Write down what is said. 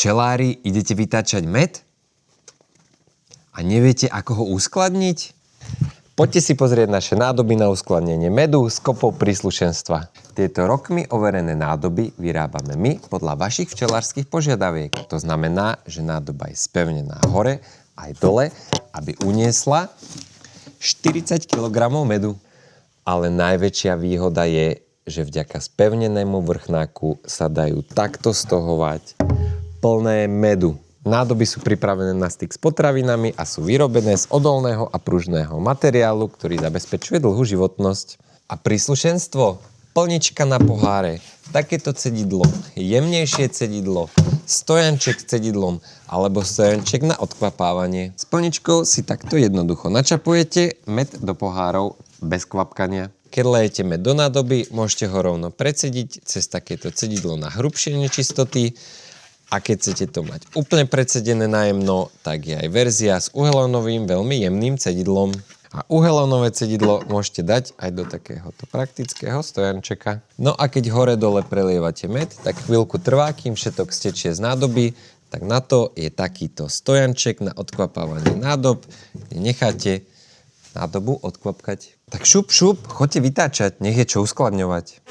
Včelári, idete vytáčať med? A neviete, ako ho uskladniť? Poďte si pozrieť naše nádoby na uskladnenie medu s kopou príslušenstva. Tieto rokmi overené nádoby vyrábame my podľa vašich včelárskych požiadaviek. To znamená, že nádoba je spevnená hore aj dole, aby uniesla 40 kg medu. Ale najväčšia výhoda je, že vďaka spevnenému vrchnáku sa dajú takto stohovať plné medu. Nádoby sú pripravené na styk s potravinami a sú vyrobené z odolného a pružného materiálu, ktorý zabezpečuje dlhú životnosť. A príslušenstvo? Plnička na poháre, takéto cedidlo, jemnejšie cedidlo, stojanček s cedidlom alebo stojanček na odkvapávanie. S plničkou si takto jednoducho načapujete med do pohárov bez kvapkania. Keď lejete med do nádoby, môžete ho rovno precediť cez takéto cedidlo na hrubšie nečistoty. A keď chcete to mať úplne precedené na jemno, tak je aj verzia s uhelónovým veľmi jemným cedidlom. A uhelónové cedidlo môžete dať aj do takéhoto praktického stojančeka. No a keď hore-dole prelievate med, tak chvíľku trvá, kým všetok stečie z nádoby, tak na to je takýto stojanček na odkvapávanie nádob, kde necháte nádobu odkvapkať. Tak šup, choďte vytáčať, nech je čo uskladňovať.